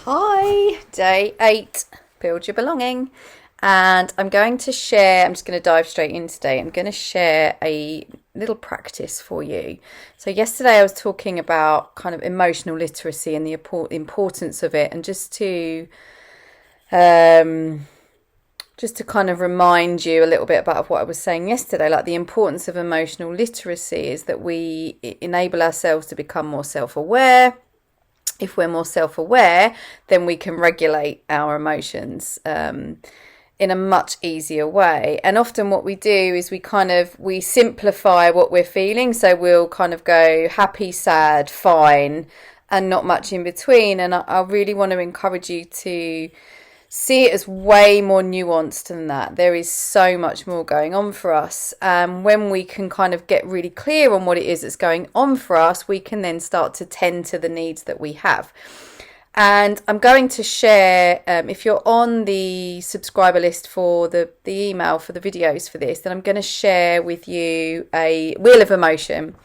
Hi, day 8, Build Your Belonging. And I'm just going to dive straight in today. I'm going to share a little practice for you. So, yesterday I was talking about kind of emotional literacy and the importance of it, and um, just to kind of remind you a little bit about what I was saying yesterday, like the importance of emotional literacy is that we enable ourselves to become more self-aware. If we're more self-aware, then we can regulate our emotions in a much easier way. And often what we do is we simplify what we're feeling. So we'll kind of go happy, sad, fine, and not much in between. And I really want to encourage you to see it as way more nuanced than that. There is so much more going on for us. When we can kind of get really clear on what it is that's going on for us, we can then start to tend to the needs that we have. And I'm going to share, if you're on the subscriber list for the email for the videos for this, then I'm going to share with you a wheel of emotion.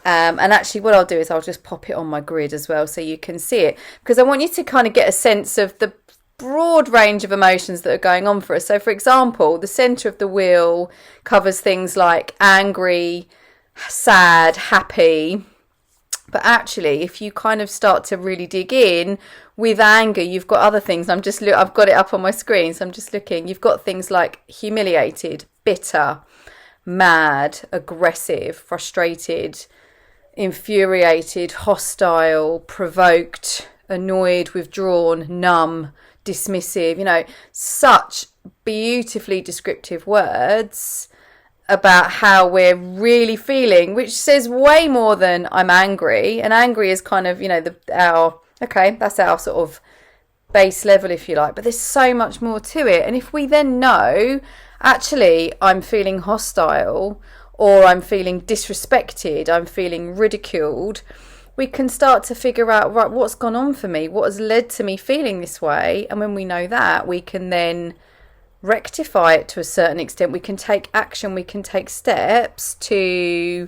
And actually what I'll do is I'll just pop it on my grid as well so you can see it, because I want you to kind of get a sense of the broad range of emotions that are going on for us. So for example, the center of the wheel covers things like angry, sad, happy. But actually, if you kind of start to really dig in with anger, you've got other things. I've got it up on my screen, so I'm just looking. You've got things like humiliated, bitter, mad, aggressive, frustrated, infuriated, hostile, provoked, annoyed, withdrawn, numb, dismissive, such beautifully descriptive words about how we're really feeling, which says way more than I'm angry. And angry is kind of, that's our sort of base level, if you like, but there's so much more to it. And if we then know, actually, I'm feeling hostile, or I'm feeling disrespected, I'm feeling ridiculed, we can start to figure out, right, what's gone on for me? What has led to me feeling this way? And when we know that, we can then rectify it to a certain extent. We can take action, we can take steps to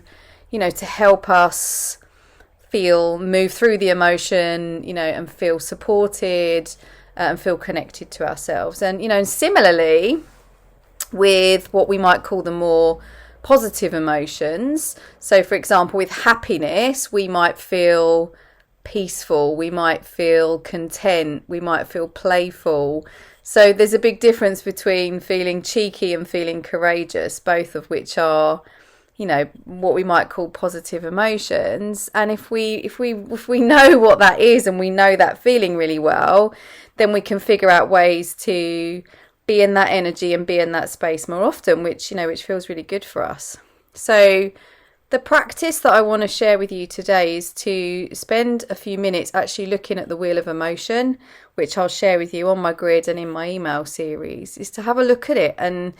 help us move through the emotion, and feel supported and feel connected to ourselves. And similarly with what we might call the more positive emotions. So for example, with happiness, we might feel peaceful, we might feel content, we might feel playful. So there's a big difference between feeling cheeky and feeling courageous, both of which are, what we might call positive emotions. And if we know what that is, and we know that feeling really well, then we can figure out ways to be in that energy and be in that space more often, which feels really good for us. So the practice that I want to share with you today is to spend a few minutes actually looking at the wheel of emotion, which I'll share with you on my grid and in my email series, is to have a look at it and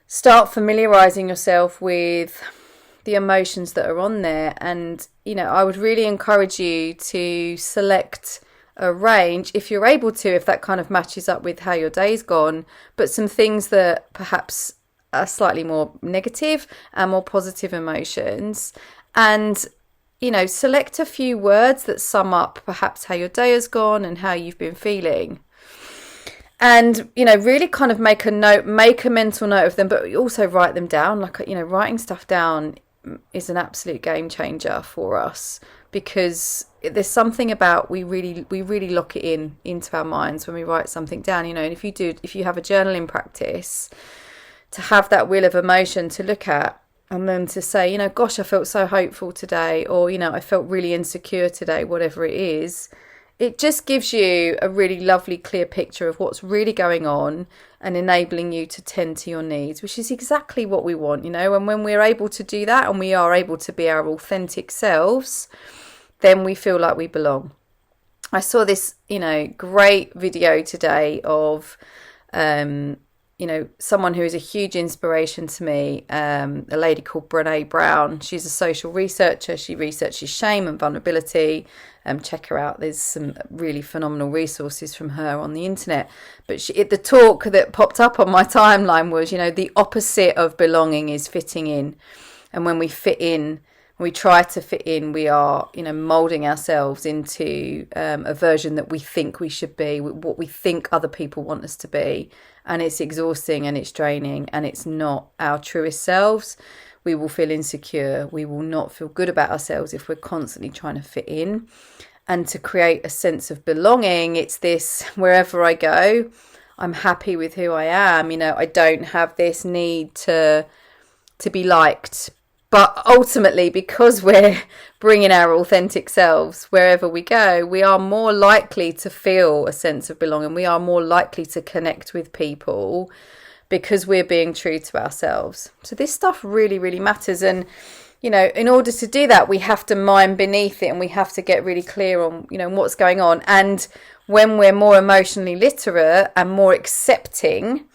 start familiarizing yourself with the emotions that are on there. And I would really encourage you to select a range, if you're able to, if that kind of matches up with how your day's gone, but some things that perhaps are slightly more negative and more positive emotions, and select a few words that sum up perhaps how your day has gone and how you've been feeling. And really kind of make a mental note of them, but also write them down. Writing stuff down is an absolute game changer for us, because there's something about we really lock it into our minds when we write something down. And if you have a journaling practice, to have that wheel of emotion to look at, and then to say, gosh, I felt so hopeful today, or I felt really insecure today, whatever it is. It just gives you a really lovely, clear picture of what's really going on and enabling you to tend to your needs, which is exactly what we want, And when we're able to do that, and we are able to be our authentic selves, then we feel like we belong. I saw this, great video today of, someone who is a huge inspiration to me, a lady called Brené Brown. She's a social researcher. She researches shame and vulnerability. Check her out. There's some really phenomenal resources from her on the internet. But the talk that popped up on my timeline was, the opposite of belonging is fitting in. And when we fit in, we try to fit in, we are, molding ourselves into a version that we think we should be, what we think other people want us to be. And it's exhausting and it's draining and it's not our truest selves. We will feel insecure. We will not feel good about ourselves if we're constantly trying to fit in. And to create a sense of belonging, it's this: wherever I go, I'm happy with who I am. I don't have this need to be liked. But ultimately, because we're bringing our authentic selves wherever we go, we are more likely to feel a sense of belonging. We are more likely to connect with people because we're being true to ourselves. So this stuff really, really matters. And, in order to do that, we have to mine beneath it and we have to get really clear on, what's going on. And when we're more emotionally literate and more accepting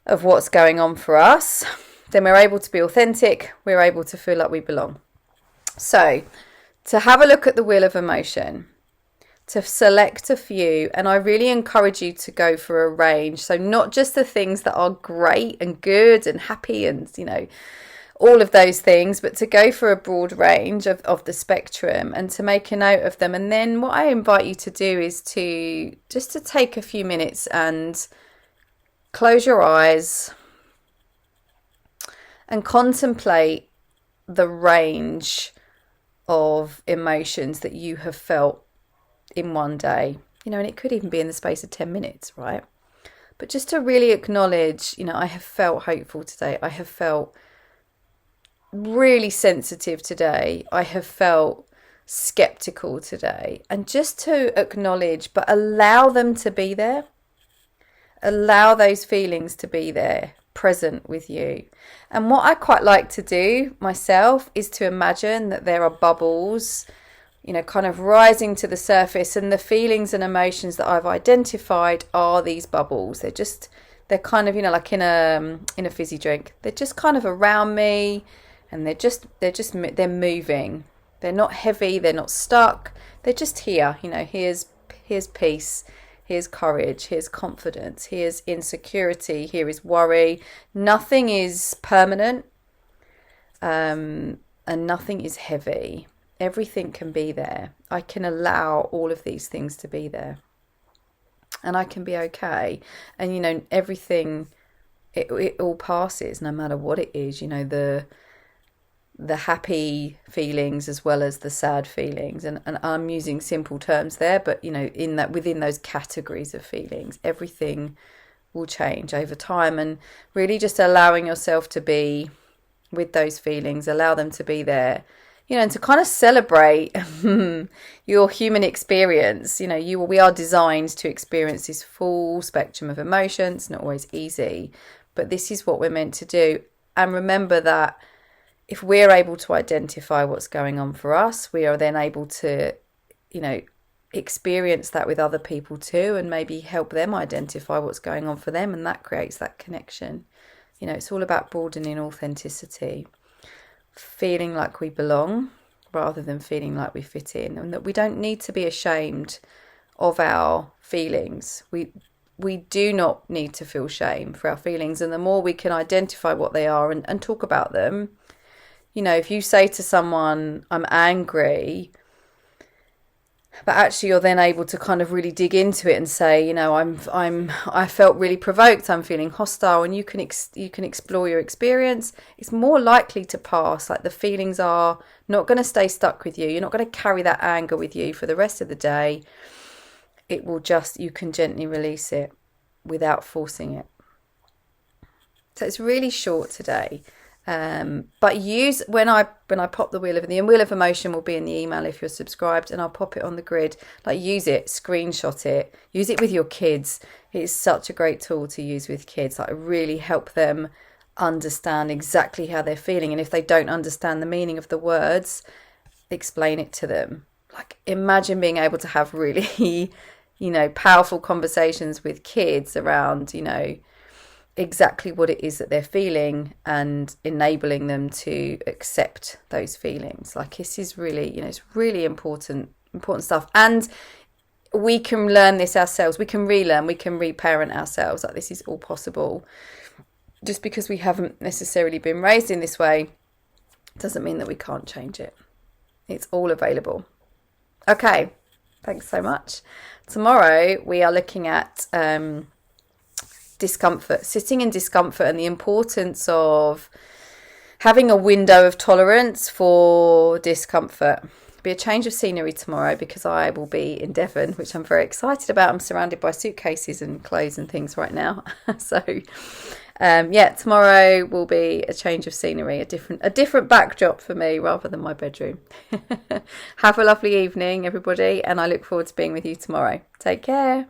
of what's going on for us, then we're able to be authentic, we're able to feel like we belong. So, to have a look at the wheel of emotion, to select a few, and I really encourage you to go for a range. So not just the things that are great and good and happy and, all of those things, but to go for a broad range of the spectrum and to make a note of them. And then what I invite you to do is to take a few minutes and close your eyes and contemplate the range of emotions that you have felt in one day. And it could even be in the space of 10 minutes, right? But just to really acknowledge, I have felt hopeful today. I have felt really sensitive today. I have felt skeptical today. And just to acknowledge, but allow them to be there. Allow those feelings to be there, present with you. And what I quite like to do myself is to imagine that there are bubbles, kind of rising to the surface, and the feelings and emotions that I've identified are these bubbles. They're kind of, like in a fizzy drink. They're just kind of around me, and they're moving. They're not heavy, they're not stuck. They're just here. Here's peace. Here's courage, here's confidence, here's insecurity, here is worry. Nothing is permanent, and nothing is heavy. Everything can be there. I can allow all of these things to be there. And I can be okay. And, everything, it all passes, no matter what it is. The happy feelings as well as the sad feelings, and I'm using simple terms there, but in that, within those categories of feelings, everything will change over time. And really just allowing yourself to be with those feelings, allow them to be there, and to kind of celebrate your human experience. We are designed to experience this full spectrum of emotions. Not always easy, but this is what we're meant to do. And remember that if we're able to identify what's going on for us, we are then able to, experience that with other people too, and maybe help them identify what's going on for them. And that creates that connection. It's all about broadening authenticity, feeling like we belong rather than feeling like we fit in, and that we don't need to be ashamed of our feelings. We do not need to feel shame for our feelings. And the more we can identify what they are and talk about them, if you say to someone, I'm angry, but actually you're then able to kind of really dig into it and say, I felt really provoked, I'm feeling hostile, and you can explore your experience, it's more likely to pass. Like, the feelings are not going to stay stuck with you. You're not going to carry that anger with you for the rest of the day. It will you can gently release it without forcing it. So it's really short today. But use when I pop the wheel of emotion will be in the email if you're subscribed, and I'll pop it on the grid. Like, use it, screenshot it, use it with your kids. It's such a great tool to use with kids. Like, really help them understand exactly how they're feeling, and if they don't understand the meaning of the words, explain it to them. Like, imagine being able to have really powerful conversations with kids around exactly what it is that they're feeling, and enabling them to accept those feelings. Like, this is really, it's really important stuff. And we can learn this ourselves. We can relearn, we can reparent ourselves. Like, this is all possible. Just because we haven't necessarily been raised in this way, doesn't mean that we can't change it. It's all available. Okay, thanks so much. Tomorrow we are looking at discomfort, sitting in discomfort, and the importance of having a window of tolerance for discomfort. It'll be a change of scenery tomorrow because I will be in Devon, which I'm very excited about. I'm surrounded by suitcases and clothes and things right now. So tomorrow will be a change of scenery, a different backdrop for me rather than my bedroom. Have a lovely evening, everybody, and I look forward to being with you tomorrow. Take care.